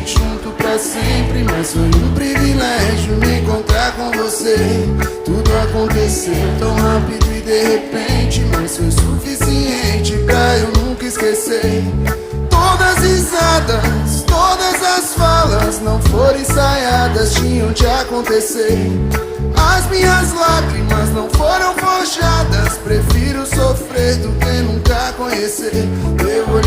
gente junto pra sempre, mas foi um privilégio me encontrar com você. Tudo aconteceu tão rápido e de repente, mas foi suficiente pra eu nunca esquecer. Todas as risadas, todas as falas não foram ensaiadas, tinham de acontecer. As minhas lágrimas não foram forjadas, prefiro sofrer do que nunca conhecer. Eu